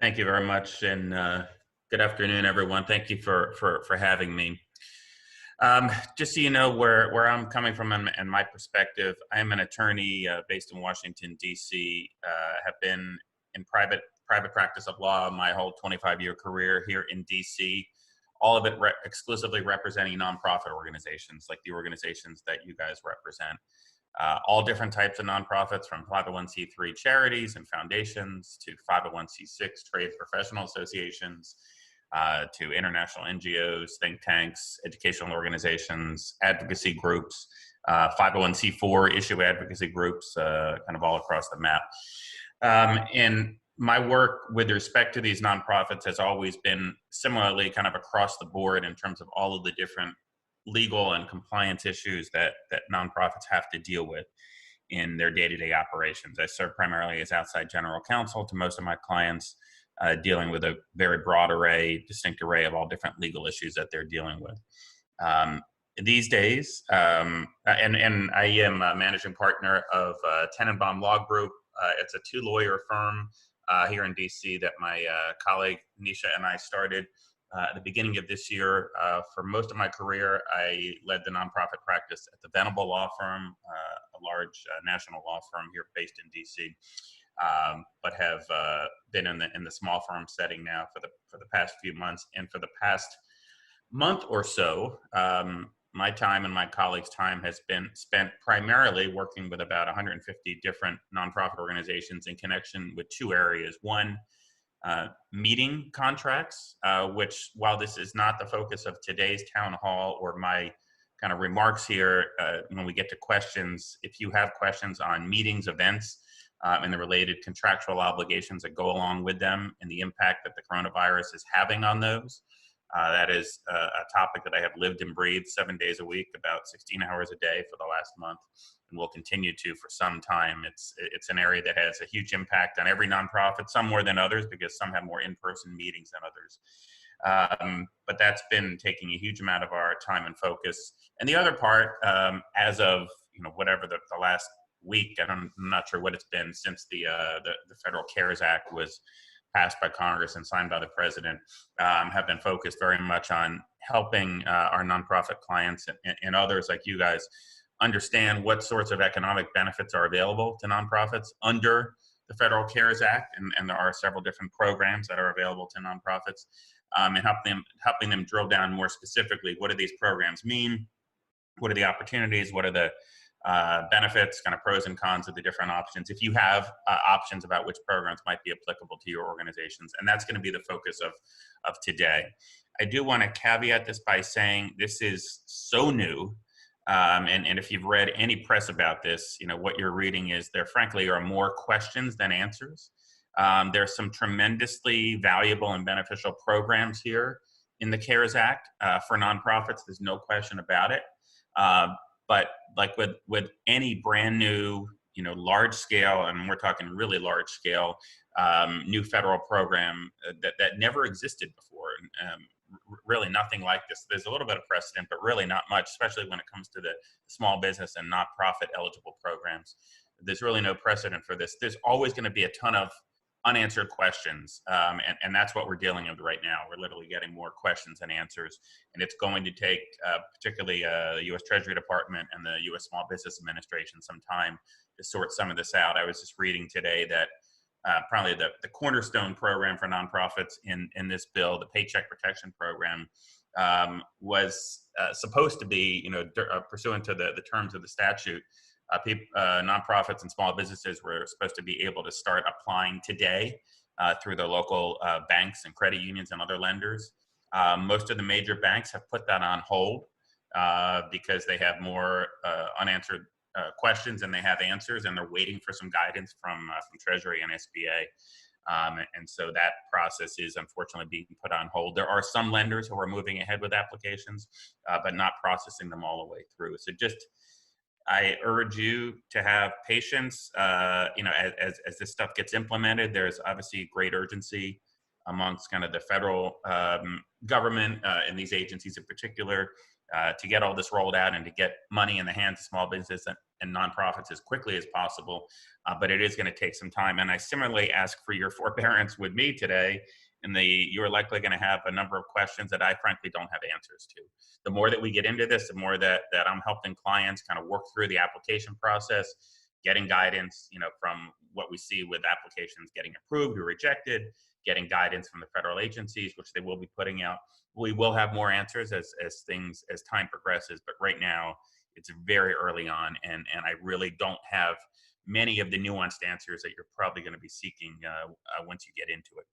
Thank you very much, and good afternoon, everyone. Thank you for having me. Just so you know where I'm coming from and my perspective, I am an attorney based in Washington D.C. Have been in private practice of law my whole 25-year career here in D.C. All of it exclusively representing nonprofit organizations like the organizations that you guys represent. All different types of nonprofits, from 501c3 charities and foundations to 501c6 trade professional associations, to international NGOs, think tanks, educational organizations, advocacy groups, 501c4 issue advocacy groups, kind of all across the map. And my work with respect to these nonprofits has always been similarly kind of across the board in terms of all of the different legal and compliance issues that nonprofits have to deal with in their day-to-day operations. I serve primarily as outside general counsel to most of my clients, dealing with a very broad array, distinct array of all different legal issues that they're dealing with. These days, and I am a managing partner of Tenenbaum Law Group. It's a two-lawyer firm here in DC that my colleague Nisha and I started at the beginning of this year. For most of my career, I led the nonprofit practice at the Venable Law Firm, a large national law firm here based in DC, but have been in the small firm setting now for the past few months. And for the past month or so, my time and my colleagues' time has been spent primarily working with about 150 different nonprofit organizations in connection with two areas. One, meeting contracts, which, while this is not the focus of today's town hall or my kind of remarks here, when we get to questions, if you have questions on meetings, events, and the related contractual obligations that go along with them and the impact that the coronavirus is having on those, that is a topic that I have lived and breathed 7 days a week, about 16 hours a day for the last month, and will continue to for some time. It's an area that has a huge impact on every nonprofit, some more than others because some have more in-person meetings than others. But that's been taking a huge amount of our time and focus. And the other part, as of whatever the last week, I'm not sure what it's been since the Federal CARES Act was passed by Congress and signed by the president, have been focused very much on helping our nonprofit clients and others like you guys understand what sorts of economic benefits are available to nonprofits under the Federal CARES Act, and there are several different programs that are available to nonprofits, and helping them drill down more specifically. What do these programs mean? What are the opportunities? What are the benefits, kind of pros and cons of the different options, if you have options about which programs might be applicable to your organizations. And that's going to be the focus of today. I do want to caveat this by saying this is so new. And if you've read any press about this, what you're reading is there frankly are more questions than answers. There's some tremendously valuable and beneficial programs here in the CARES Act for nonprofits. There's no question about it. But like with any brand new, large scale, and we're talking really large scale, new federal program that never existed before, really nothing like this. There's a little bit of precedent, but really not much, especially when it comes to the small business and nonprofit eligible programs. There's really no precedent for this. There's always going to be a ton of unanswered questions, and that's what we're dealing with right now. We're literally getting more questions than answers, and it's going to take particularly the U.S. Treasury Department and the U.S. Small Business Administration some time to sort some of this out. I was just reading today that probably the cornerstone program for nonprofits in this bill, the Paycheck Protection Program, was supposed to be, pursuant to the terms of the statute, nonprofits and small businesses were supposed to be able to start applying today through the local banks and credit unions and other lenders. Most of the major banks have put that on hold because they have more unanswered questions than they have answers, and they're waiting for some guidance from Treasury and SBA. And so that process is unfortunately being put on hold. There are some lenders who are moving ahead with applications, but not processing them all the way through. So I urge you to have patience, as this stuff gets implemented. There's obviously great urgency amongst kind of the federal government and these agencies in particular to get all this rolled out and to get money in the hands of small and nonprofits as quickly as possible, but it is going to take some time. And I similarly ask for your forbearance with me today. You're likely going to have a number of questions that I frankly don't have answers to. The more that we get into this, the more that I'm helping clients kind of work through the application process, getting guidance, from what we see with applications getting approved or rejected, getting guidance from the federal agencies, which they will be putting out. We will have more answers as time progresses, but right now it's very early on, and I really don't have many of the nuanced answers that you're probably going to be seeking once you get into it.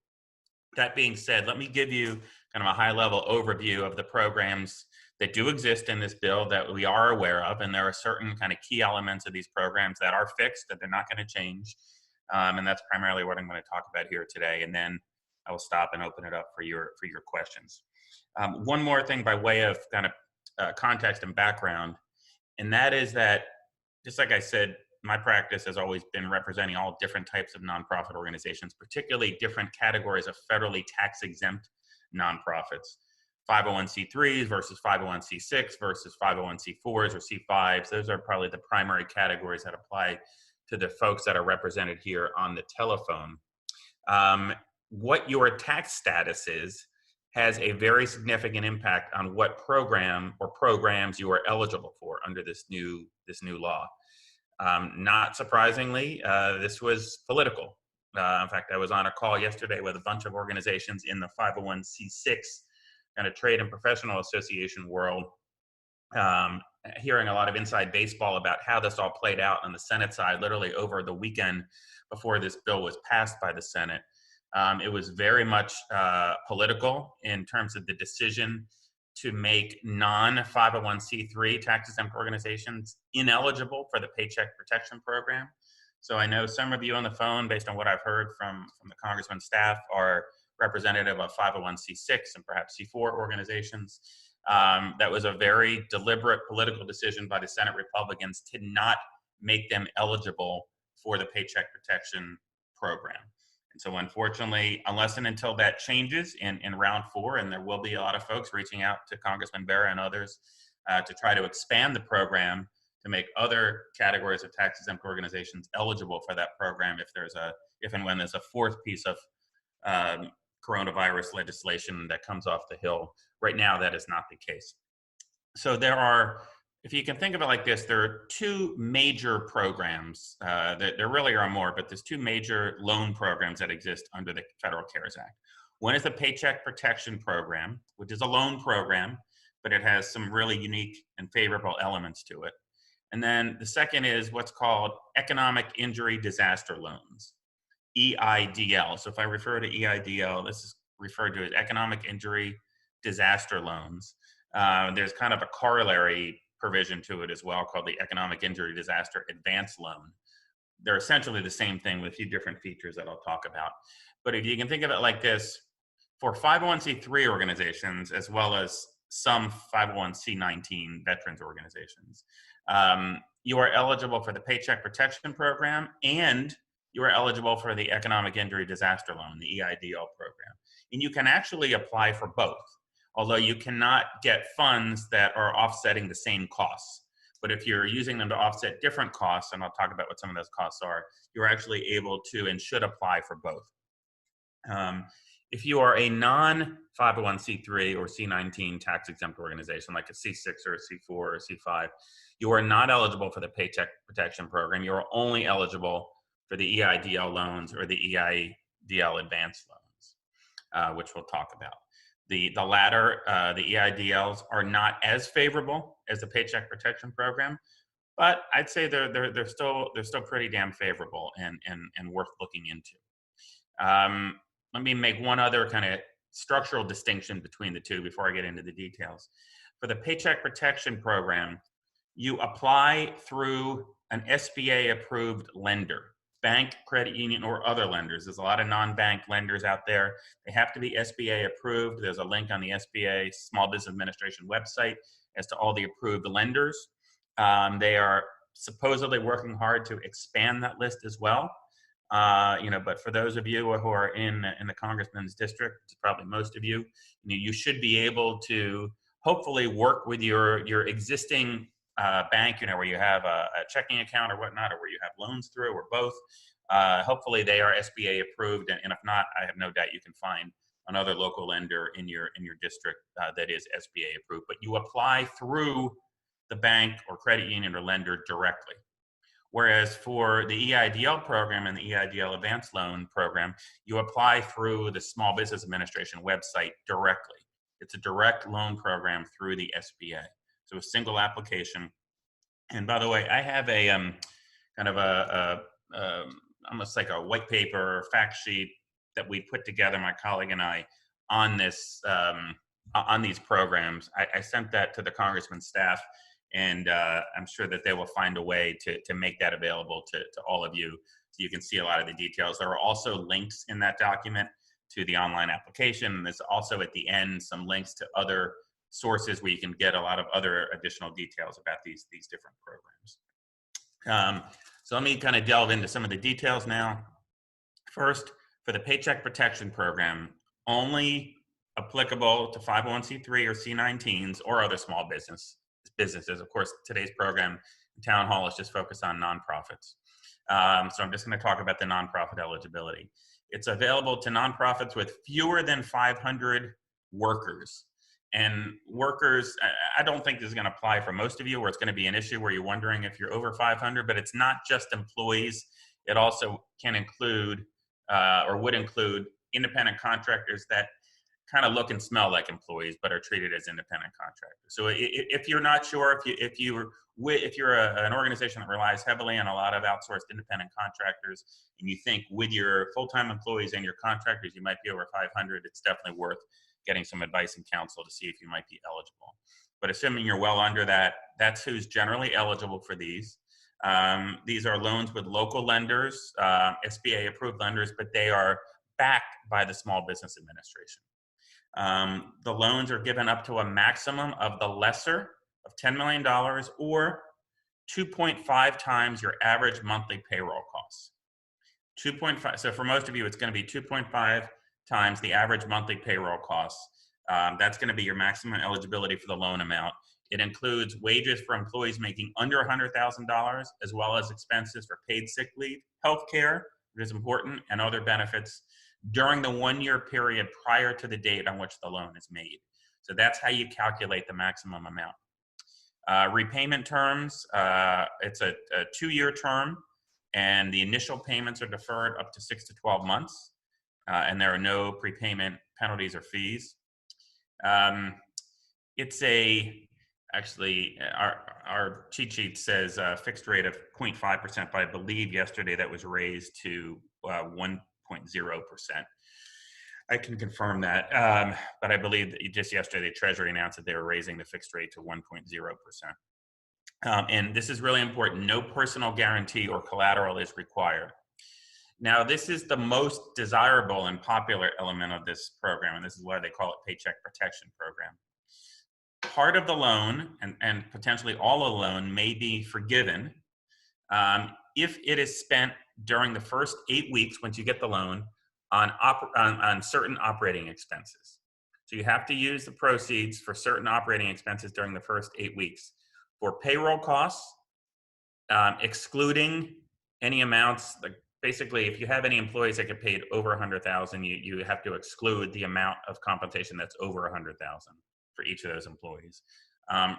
That being said, let me give you kind of a high-level overview of the programs that do exist in this bill that we are aware of, and there are certain kind of key elements of these programs that are fixed, that they're not going to change, and that's primarily what I'm going to talk about here today. And then I will stop and open it up for your questions. One more thing by way of kind of context and background, and that is that, just like I said, my practice has always been representing all different types of nonprofit organizations, particularly different categories of federally tax-exempt nonprofits. 501c3s versus 501c6 versus 501c4s or C5s. Those are probably the primary categories that apply to the folks that are represented here on the telephone. What your tax status is has a very significant impact on what program or programs you are eligible for under this new law. Not surprisingly, this was political. In fact, I was on a call yesterday with a bunch of organizations in the 501c6 kind of trade and professional association world, hearing a lot of inside baseball about how this all played out on the Senate side, literally over the weekend before this bill was passed by the Senate. It was very much political in terms of the decision to make non-501c3 tax-exempt organizations ineligible for the Paycheck Protection Program. So I know some of you on the phone, based on what I've heard from the Congressman staff, are representative of 501c6 and perhaps C4 organizations. That was a very deliberate political decision by the Senate Republicans to not make them eligible for the Paycheck Protection Program. And so unfortunately, unless and until that changes in round 4, and there will be a lot of folks reaching out to Congressman Bera and others to try to expand the program to make other categories of tax-exempt organizations eligible for that program if and when there's a fourth piece of coronavirus legislation that comes off the Hill. Right now, that is not the case. So if you can think of it like this, there are two major programs. There really are more, but there's two major loan programs that exist under the Federal CARES Act. One is the Paycheck Protection Program, which is a loan program, but it has some really unique and favorable elements to it. And then the second is what's called Economic Injury Disaster Loans, EIDL. So if I refer to EIDL, this is referred to as Economic Injury Disaster Loans. There's kind of a corollary provision to it as well called the Economic Injury Disaster Advance Loan. They're essentially the same thing with a few different features that I'll talk about. But if you can think of it like this, for 501c3 organizations, as well as some 501c19 veterans organizations, you are eligible for the Paycheck Protection Program, and you are eligible for the Economic Injury Disaster Loan, the EIDL program. And you can actually apply for both, although you cannot get funds that are offsetting the same costs. But if you're using them to offset different costs, and I'll talk about what some of those costs are, you're actually able to and should apply for both. If you are a non-501c3 or C19 tax-exempt organization, like a C6 or a C4 or a C5, you are not eligible for the Paycheck Protection Program. You are only eligible for the EIDL loans or the EIDL advance loans, which we'll talk about. The latter, the EIDLs, are not as favorable as the Paycheck Protection Program, but I'd say they're still pretty damn favorable and worth looking into. Let me make one other kind of structural distinction between the two before I get into the details. For the Paycheck Protection Program, you apply through an SBA-approved lender, bank, credit union, or other lenders. There's a lot of non-bank lenders out there. They have to be SBA approved. There's a link on the SBA Small Business Administration website as to all the approved lenders. They are supposedly working hard to expand that list as well. But for those of you who are in the Congressman's district, probably most of you, you should be able to hopefully work with your existing bank, where you have a checking account or whatnot, or where you have loans through, or both. Hopefully they are SBA approved, and if not, I have no doubt you can find another local lender in your district that is SBA approved. But you apply through the bank or credit union or lender directly. Whereas for the EIDL program and the EIDL Advanced Loan Program, you apply through the Small Business Administration website directly. It's a direct loan program through the SBA. So a single application. And by the way, I have a kind of almost like a white paper fact sheet that we put together, my colleague and I, on this on these programs. I sent that to the Congressman's staff, and I'm sure that they will find a way to make that available to all of you, so you can see a lot of the details. There are also links in that document to the online application, and there's also at the end some links to other sources where you can get a lot of other additional details about these different programs. So let me kind of delve into some of the details now. First, for the Paycheck Protection Program, only applicable to 501c3 or C19s or other small businesses. Of course, today's program, Town Hall, is just focused on nonprofits. So I'm just going to talk about the nonprofit eligibility. It's available to nonprofits with fewer than 500 workers. And workers, I don't think this is going to apply for most of you, where it's going to be an issue where you're wondering if you're over 500, but it's not just employees. It also can include or would include independent contractors that kind of look and smell like employees but are treated as independent contractors. So if you're not sure, if you're an organization that relies heavily on a lot of outsourced independent contractors, and you think with your full-time employees and your contractors you might be over 500, it's definitely worth getting some advice and counsel to see if you might be eligible. But assuming you're well under that, that's who's generally eligible for these. These are loans with local lenders, SBA approved lenders, but they are backed by the Small Business Administration. The loans are given up to a maximum of the lesser of $10 million or 2.5 times your average monthly payroll costs. 2.5. So for most of you, it's going to be 2.5 times the average monthly payroll costs. That's going to be your maximum eligibility for the loan amount. It includes wages for employees making under $100,000, as well as expenses for paid sick leave, health care, which is important, and other benefits during the 1-year period prior to the date on which the loan is made. So that's how you calculate the maximum amount. Repayment terms, it's a 2-year term, and the initial payments are deferred up to 6 to 12 months, and there are no prepayment penalties or fees. It's actually, our cheat sheet says a fixed rate of 0.5%, but I believe yesterday that was raised to 1.0%. I can confirm that, but I believe that just yesterday the Treasury announced that they were raising the fixed rate to 1.0%. And this is really important. No personal guarantee or collateral is required. Now, this is the most desirable and popular element of this program, and this is why they call it Paycheck Protection Program. Part of the loan, and potentially all of the loan, may be forgiven if it is spent during the first 8 weeks, once you get the loan, on certain operating expenses. So you have to use the proceeds for certain operating expenses during the first 8 weeks. For payroll costs, excluding any amounts, like basically if you have any employees that get paid over $100,000, you have to exclude the amount of compensation that's over $100,000 for each of those employees.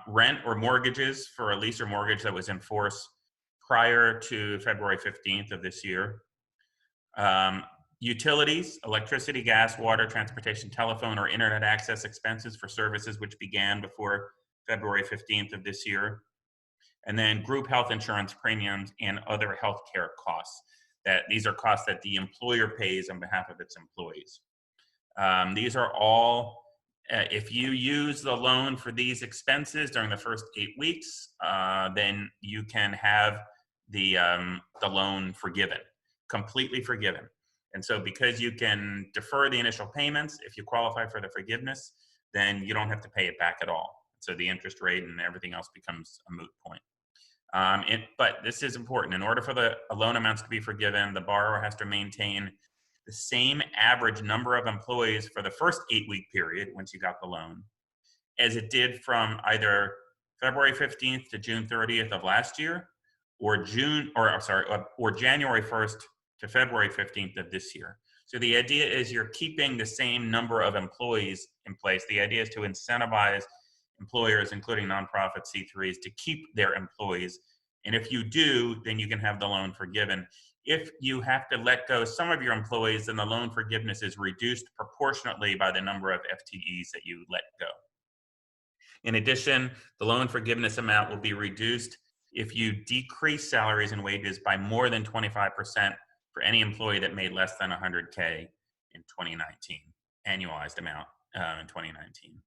Rent or mortgages for a lease or mortgage that was in force prior to February 15th of this year. Utilities, electricity, gas, water, transportation, telephone, or internet access expenses for services which began before February 15th of this year. And then group health insurance premiums and other healthcare costs. These are costs that the employer pays on behalf of its employees. These are all, if you use the loan for these expenses during the first 8 weeks, then you can have the loan forgiven, completely forgiven. And so because you can defer the initial payments, if you qualify for the forgiveness, then you don't have to pay it back at all. So the interest rate and everything else becomes a moot point. But this is important. In order for the loan amounts to be forgiven, the borrower has to maintain the same average number of employees for the first 8-week period once you got the loan as it did from either February 15th to June 30th of last year, or January 1st to February 15th of this year. So the idea is you're keeping the same number of employees in place. The idea is to incentivize employers, including nonprofit C3s, to keep their employees. And if you do, then you can have the loan forgiven. If you have to let go some of your employees, then the loan forgiveness is reduced proportionately by the number of FTEs that you let go. In addition, the loan forgiveness amount will be reduced if you decrease salaries and wages by more than 25% for any employee that made less than 100K in 2019, annualized amount in 2019.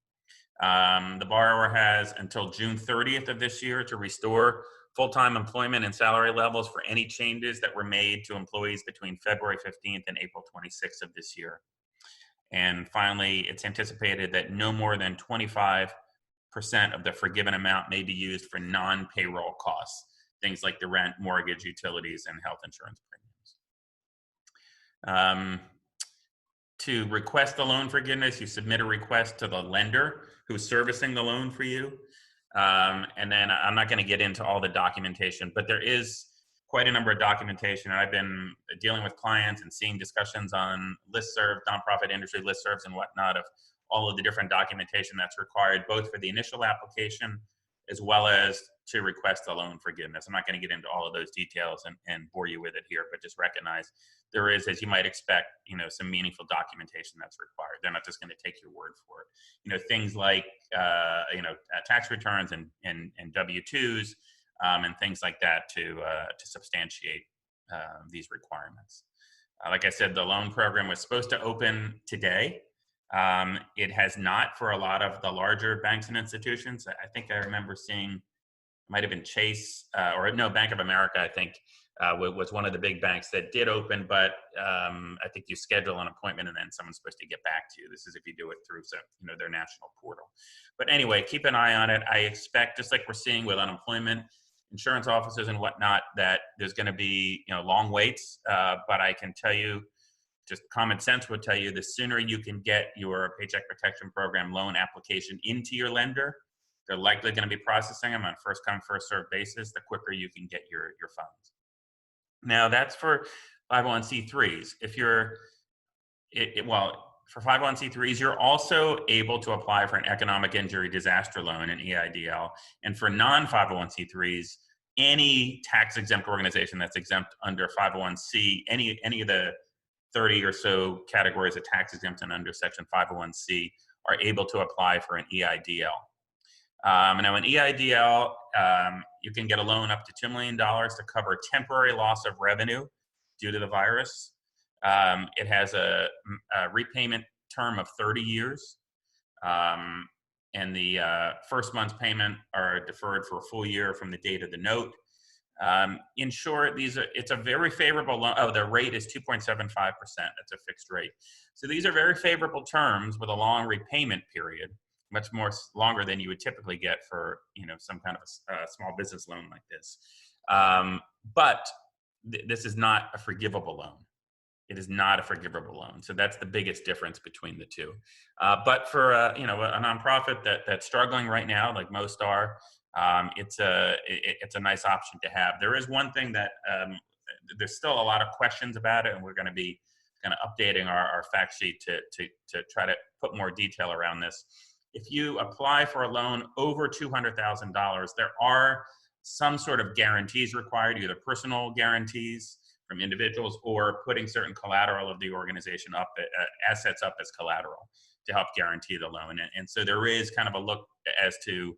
The borrower has until June 30th of this year to restore full-time employment and salary levels for any changes that were made to employees between February 15th and April 26th of this year. And finally, it's anticipated that no more than 25% of the forgiven amount may be used for non-payroll costs, things like the rent, mortgage, utilities, and health insurance premiums. To request the loan forgiveness, you submit a request to the lender who's servicing the loan for you. And then I'm not going to get into all the documentation, but there is quite a number of documentation. And I've been dealing with clients and seeing discussions on listservs, nonprofit industry listservs and whatnot of all of the different documentation that's required, both for the initial application as well as to request a loan forgiveness. I'm not going to get into all of those details and bore you with it here, but just recognize there is, as you might expect, some meaningful documentation that's required. They're not just going to take your word for it. Things like, tax returns and W-2s and things like that to substantiate these requirements. Like I said, the loan program was supposed to open today. It has not for a lot of the larger banks and institutions. I think I remember seeing, might have been Chase Bank of America, I think, was one of the big banks that did open, but I think you schedule an appointment and then someone's supposed to get back to you. This is if you do it through their national portal. But anyway, keep an eye on it. I expect, just like we're seeing with unemployment insurance offices and whatnot, that there's going to be long waits. But I can tell you, just common sense would tell you, the sooner you can get your Paycheck Protection Program loan application into your lender, they're likely going to be processing them on first come, first served basis, the quicker you can get your funds. Now that's for 501c3s. If you're, for 501c3s, you're also able to apply for an economic injury disaster loan, an EIDL. And for non-501c3s, any tax exempt organization that's exempt under 501c, any of the 30 or so categories of tax exempt and under Section 501c are able to apply for an EIDL. Now, an EIDL, you can get a loan up to $2 million to cover temporary loss of revenue due to the virus. It has a repayment term of 30 years, and the first month's payment are deferred for a full year from the date of the note. In short, it's a very favorable loan. Oh, the rate is 2.75%. That's a fixed rate. So these are very favorable terms with a long repayment period, much more longer than you would typically get for some kind of a small business loan like this. But this is not a forgivable loan. It is not a forgivable loan. So that's the biggest difference between the two. But for a nonprofit that's struggling right now, like most are, it's a nice option to have. There is one thing that there's still a lot of questions about it, and we're going to be kind of updating our fact sheet to try to put more detail around this. If you apply for a loan over $200,000, there are some sort of guarantees required, either personal guarantees from individuals or putting certain collateral of the organization up, assets up as collateral to help guarantee the loan. And so there is kind of a look as to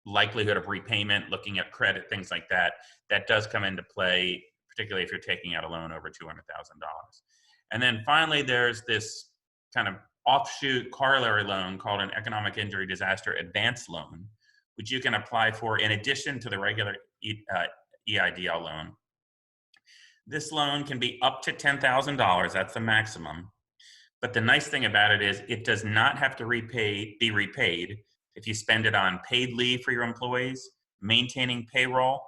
likelihood of repayment, looking at credit, things like that. That does come into play, particularly if you're taking out a loan over $200,000. And then finally, there's this kind of offshoot corollary loan called an economic injury disaster advance loan, which you can apply for in addition to the regular EIDL loan. This loan can be up to $10,000. That's the maximum. But the nice thing about it is it does not have to be repaid if you spend it on paid leave for your employees, maintaining payroll,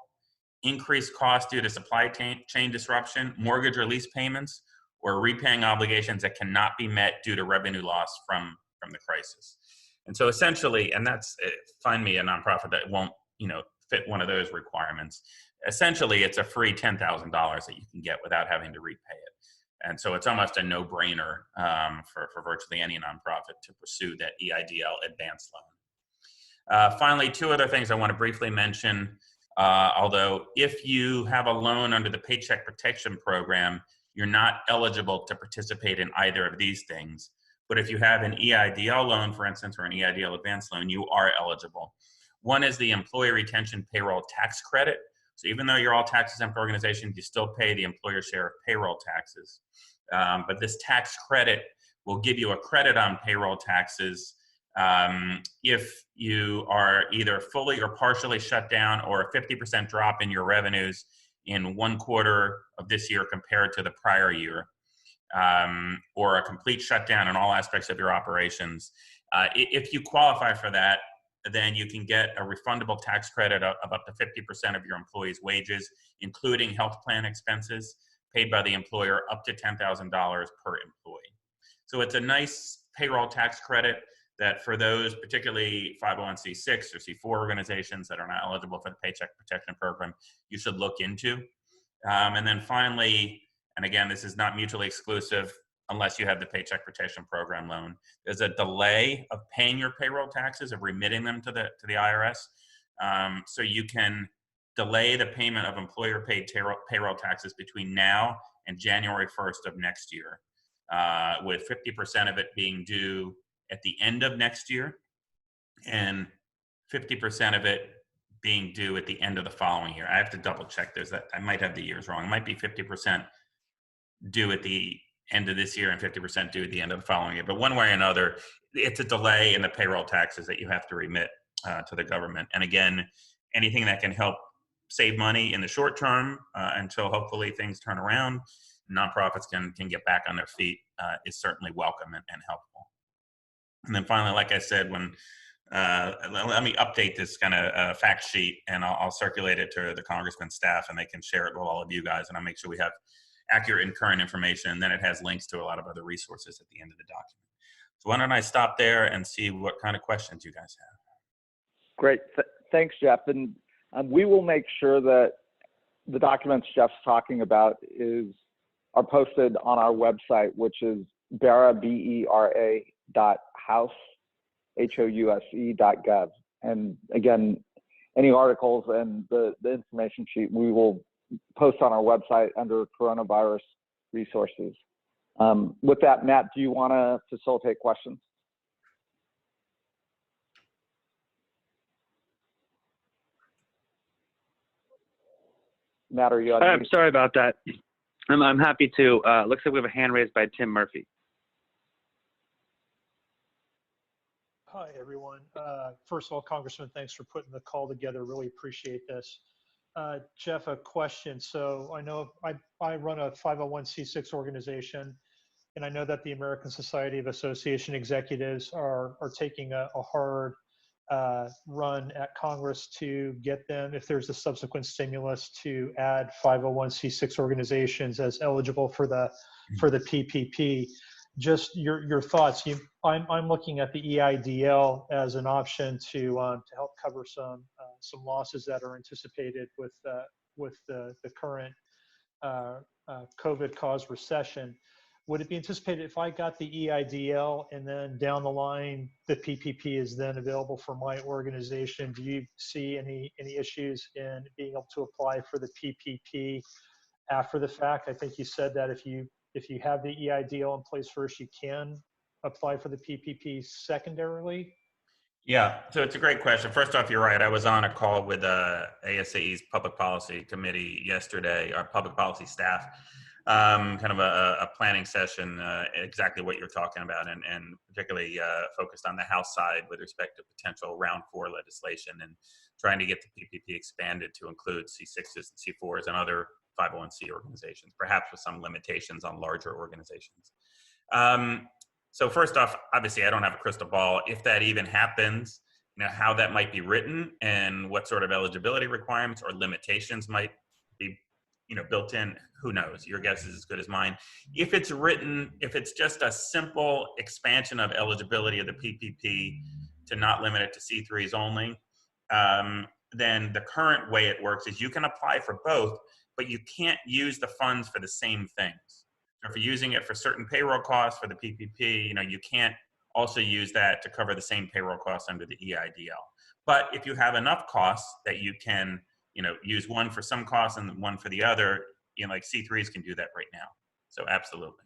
increased costs due to supply chain disruption, mortgage or lease payments, or repaying obligations that cannot be met due to revenue loss from the crisis. And so essentially, and that's, find me a nonprofit that won't, fit one of those requirements. Essentially, it's a free $10,000 that you can get without having to repay it. And so it's almost a no-brainer for virtually any nonprofit to pursue that EIDL advanced loan. Finally, two other things I want to briefly mention. Although if you have a loan under the Paycheck Protection Program, you're not eligible to participate in either of these things. But if you have an EIDL loan, for instance, or an EIDL advanced loan, you are eligible. One is the Employee Retention Payroll Tax Credit. So even though you're all tax-exempt organizations, you still pay the employer share of payroll taxes. But this tax credit will give you a credit on payroll taxes if you are either fully or partially shut down, or a 50% drop in your revenues in one quarter of this year compared to the prior year, or a complete shutdown in all aspects of your operations. If you qualify for that, then you can get a refundable tax credit of up to 50% of your employees' wages, including health plan expenses paid by the employer, up to $10,000 per employee. So it's a nice payroll tax credit that for those particularly 501c6 or C4 organizations that are not eligible for the Paycheck Protection Program, you should look into. And then finally, and again, this is not mutually exclusive unless you have the Paycheck Protection Program loan, there's a delay of paying your payroll taxes, of remitting them to the IRS. So you can delay the payment of employer-paid payroll taxes between now and January 1st of next year, with 50% of it being due at the end of next year, and 50% of it being due at the end of the following year. I have to double check. I might have the years wrong. It might be 50% due at the end of this year and 50% due at the end of the following year. But one way or another, it's a delay in the payroll taxes that you have to remit to the government. And again, anything that can help save money in the short term until hopefully things turn around, nonprofits can get back on their feet, is certainly welcome and helpful. And then finally, like I said, let me update this kind of fact sheet, and I'll circulate it to the Congressman staff, and they can share it with all of you guys, and I'll make sure we have accurate and current information. And then it has links to a lot of other resources at the end of the document. So why don't I stop there and see what kind of questions you guys have. Great. Thanks, Jeff. And we will make sure that the documents Jeff's talking about are posted on our website, which is Bera, BERA.house, HOUSE.gov. And again, any articles and the information sheet we will post on our website under coronavirus resources. With that, Matt, do you want to facilitate questions? Matt, are you on? I'm sorry about that. I'm happy to. Looks like we have a hand raised by Tim Murphy. Hi, everyone. First of all, Congressman, thanks for putting the call together. Really appreciate this. Jeff, a question. So I know I run a 501c6 organization, and I know that the American Society of Association Executives are taking a hard run at Congress to get them, if there's a subsequent stimulus, to add 501c6 organizations as eligible for the PPP. Just your thoughts. I'm looking at the EIDL as an option to help cover some losses that are anticipated with the current COVID-caused recession. Would it be anticipated if I got the EIDL and then down the line the PPP is then available for my organization? Do you see any issues in being able to apply for the PPP after the fact? I think you said that if you have the EIDL in place first, you can apply for the PPP secondarily. Yeah, so it's a great question. First off, you're right. I was on a call with ASAE's Public Policy Committee yesterday, our public policy staff, kind of a planning session, exactly what you're talking about, and particularly focused on the House side with respect to potential round 4 legislation and trying to get the PPP expanded to include C6s and C4s and other 501c organizations, perhaps with some limitations on larger organizations. So first off, obviously I don't have a crystal ball. If that even happens, how that might be written and what sort of eligibility requirements or limitations might be, built in, who knows? Your guess is as good as mine. If it's written, if it's just a simple expansion of eligibility of the PPP to not limit it to C3s only, then the current way it works is you can apply for both, but you can't use the funds for the same things. So if you're using it for certain payroll costs for the PPP, you can't also use that to cover the same payroll costs under the EIDL. But if you have enough costs that you can, use one for some costs and one for the other, like C3s can do that right now. So absolutely.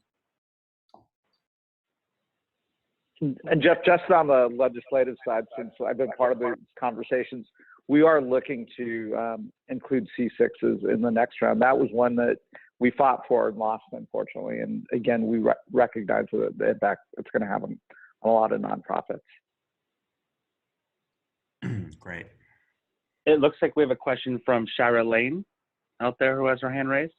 And Jeff, just on the legislative side, since I've been part of the conversations, we are looking to include C6s in the next round. That was one that we fought for and lost, unfortunately. And again, we recognize the impact it's going to have on a lot of nonprofits. Great. It looks like we have a question from Shara Lane out there who has her hand raised.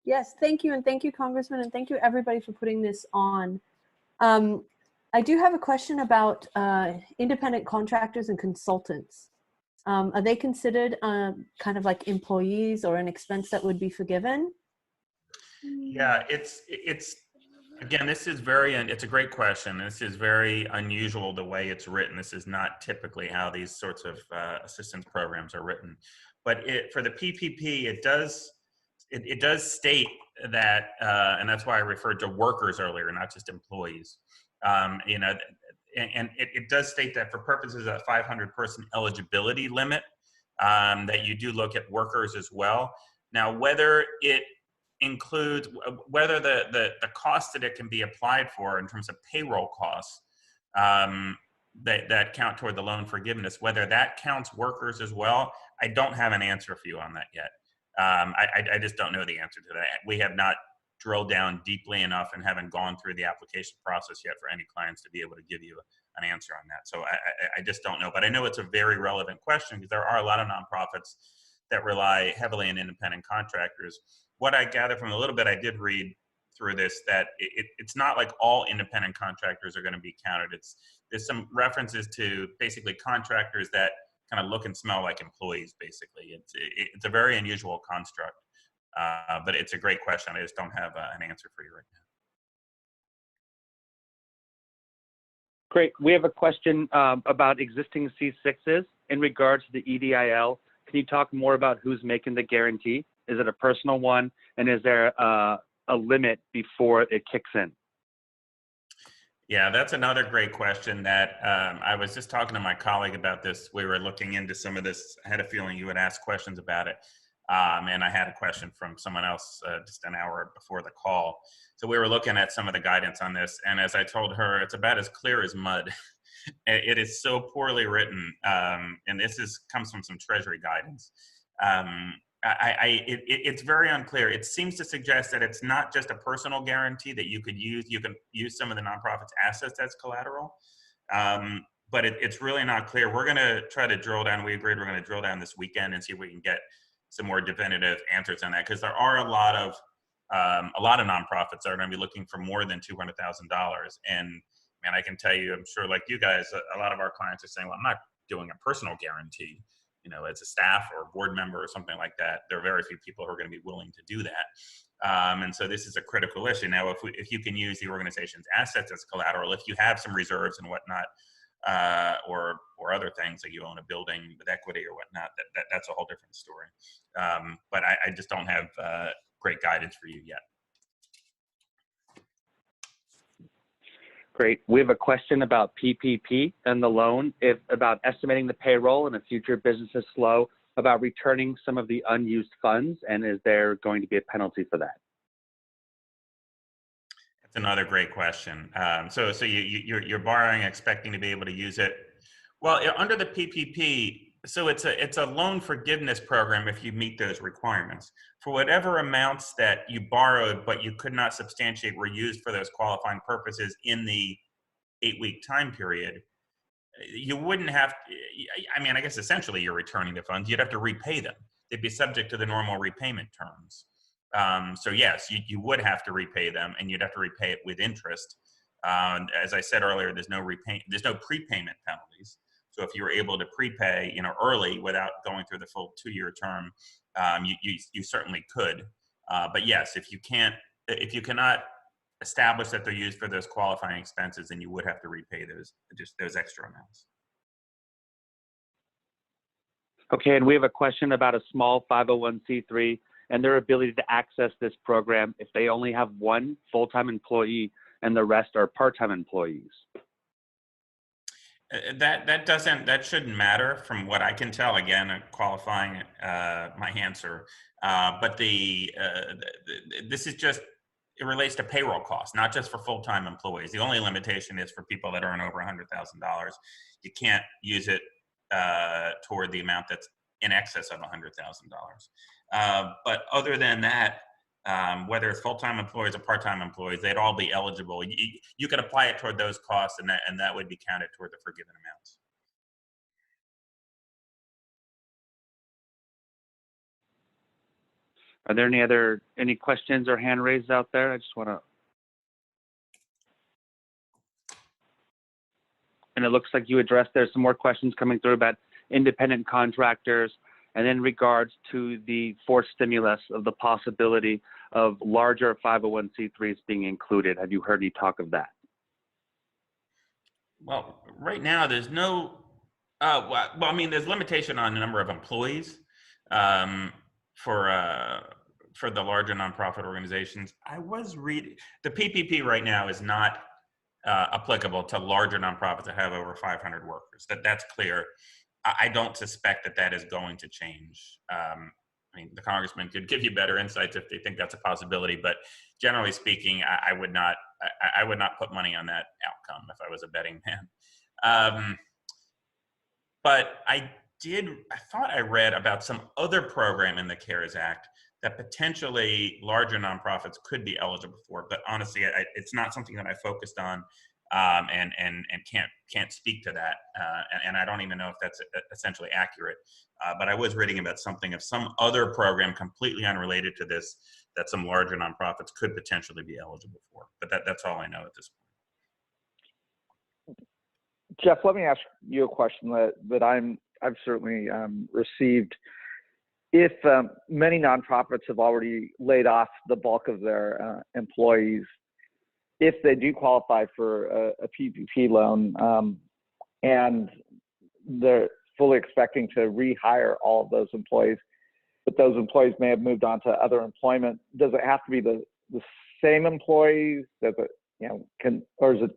Yes, thank you. And thank you, Congressman. And thank you, everybody, for putting this on. I do have a question about independent contractors and consultants. Are they considered kind of like employees or an expense that would be forgiven? Yeah, it's again, it's a great question. This is very unusual the way it's written. This is not typically how these sorts of assistance programs are written. But for the PPP, it does state that, and that's why I referred to workers earlier, not just employees. And it does state that for purposes of 500-person eligibility limit, that you do look at workers as well. Now, whether it includes, whether the cost that it can be applied for in terms of payroll costs that count toward the loan forgiveness, whether that counts workers as well, I don't have an answer for you on that yet. I just don't know the answer to that. We have not drilled down deeply enough and haven't gone through the application process yet for any clients to be able to give you an answer on that. So I just don't know, but I know it's a very relevant question because there are a lot of nonprofits that rely heavily on independent contractors. What I gather from a little bit, I did read through this, that it's not like all independent contractors are going to be counted. There's some references to basically contractors that kind of look and smell like employees, basically. It's a very unusual construct, but it's a great question. I just don't have an answer for you right now. Great. We have a question about existing C6s in regards to the EDIL. Can you talk more about who's making the guarantee? Is it a personal one? And is there a limit before it kicks in? Yeah, that's another great question that I was just talking to my colleague about this. We were looking into some of this. I had a feeling you would ask questions about it. And I had a question from someone else just an hour before the call. So we were looking at some of the guidance on this. And as I told her, it's about as clear as mud. It is so poorly written. And this comes from some Treasury guidance. It's very unclear. It seems to suggest that it's not just a personal guarantee that you could use. You can use some of the nonprofit's assets as collateral. But it's really not clear. We're going to try to drill down. We agreed we're going to drill down this weekend and see if we can get some more definitive answers on that, because there are a lot of nonprofits that are going to be looking for more than $200,000. And man, I can tell you, I'm sure like you guys, a lot of our clients are saying, well, I'm not doing a personal guarantee, as a staff or a board member or something like that. There are very few people who are going to be willing to do that. And so this is a critical issue. Now, if you can use the organization's assets as collateral, if you have some reserves and whatnot, or other things, like you own a building with equity or whatnot, that's a whole different story. But I just don't have great guidance for you yet. Great. We have a question about PPP and the loan, about estimating the payroll and if future business is slow, about returning some of the unused funds, and is there going to be a penalty for that? That's another great question. So you're borrowing, expecting to be able to use it. Well, under the PPP, so it's a loan forgiveness program if you meet those requirements. For whatever amounts that you borrowed but you could not substantiate were used for those qualifying purposes in the 8-week time period, you wouldn't have to, I guess essentially you're returning the funds. You'd have to repay them. They'd be subject to the normal repayment terms. So yes, you would have to repay them, and you'd have to repay it with interest. As I said earlier, there's no prepayment penalties. So if you were able to prepay, early without going through the full 2-year term, you certainly could. But yes, if you cannot established that they're used for those qualifying expenses, then you would have to repay those extra amounts. Okay, and we have a question about a small 501c3 and their ability to access this program if they only have one full-time employee and the rest are part-time employees. That shouldn't matter from what I can tell. Again, qualifying my answer, but this is just, it relates to payroll costs, not just for full-time employees. The only limitation is for people that earn over $100,000. You can't use it toward the amount that's in excess of $100,000. But other than that, whether it's full-time employees or part-time employees, they'd all be eligible. You could apply it toward those costs, and that would be counted toward the forgiven amounts. Are there any questions or hand raised out there? I just want to. And it looks like you addressed, there's some more questions coming through about independent contractors, and in regards to the forced stimulus of the possibility of larger 501c3s being included. Have you heard any talk of that? Well, right now there's no, well, I mean, there's limitation on the number of employees for the larger nonprofit organizations. I was reading, the PPP right now is not applicable to larger nonprofits that have over 500 workers. That's clear. I don't suspect that is going to change. I mean, the congressman could give you better insights if they think that's a possibility, but generally speaking, I would not put money on that outcome if I was a betting man. But I thought I read about some other program in the CARES Act that potentially larger nonprofits could be eligible for. But honestly, it's not something that I focused on, and can't speak to that. And I don't even know if that's essentially accurate. But I was reading about something of some other program completely unrelated to this that some larger nonprofits could potentially be eligible for. But that's all I know at this point. Jeff, let me ask you a question that I've certainly received. If many nonprofits have already laid off the bulk of their employees, if they do qualify for a PPP loan and they're fully expecting to rehire all of those employees, but those employees may have moved on to other employment, does it have to be the same employees? Does it, or is it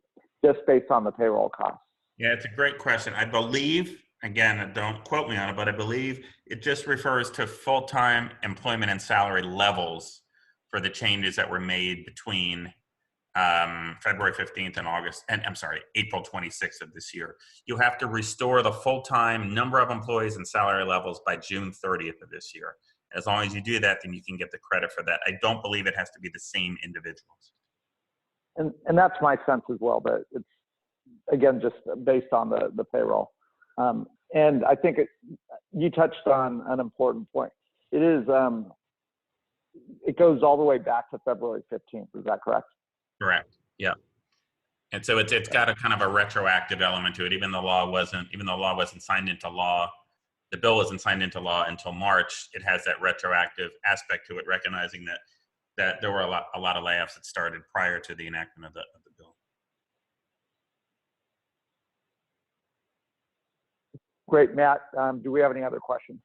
just based on the payroll costs? Yeah, it's a great question. I believe, again, don't quote me on it, but I believe it just refers to full-time employment and salary levels for the changes that were made between February 15th and April 26th of this year. You have to restore the full-time number of employees and salary levels by June 30th of this year. As long as you do that, then you can get the credit for that. I don't believe it has to be the same individuals. And that's my sense as well, but it's, again, just based on the payroll. And I think you touched on an important point. It is, it goes all the way back to February 15th. Is that correct? Correct. Yeah. And so it's got a kind of a retroactive element to it. Even though the law wasn't signed into law, the bill wasn't signed into law until March. It has that retroactive aspect to it, recognizing that there were a lot of layoffs that started prior to the enactment of the bill. Great, Matt. Do we have any other questions?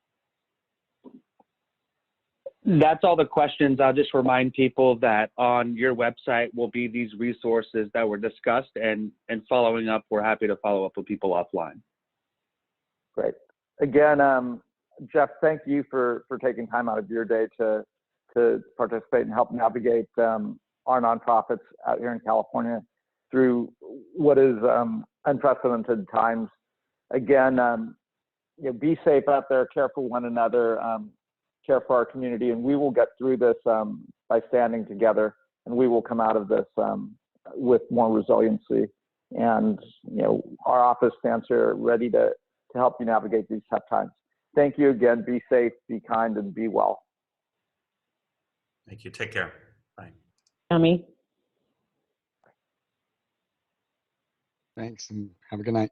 That's all the questions. I'll just remind people that on your website will be these resources that were discussed, and following up, we're happy to follow up with people offline. Great. Again, Jeff, thank you for taking time out of your day to participate and help navigate our nonprofits out here in California through what is unprecedented times. Again, be safe out there, care for one another, care for our community, and we will get through this by standing together, and we will come out of this with more resiliency. And our office stands here ready to help you navigate these tough times. Thank you again. Be safe, be kind, and be well. Thank you. Take care. Bye. Tommy. Thanks, and have a good night.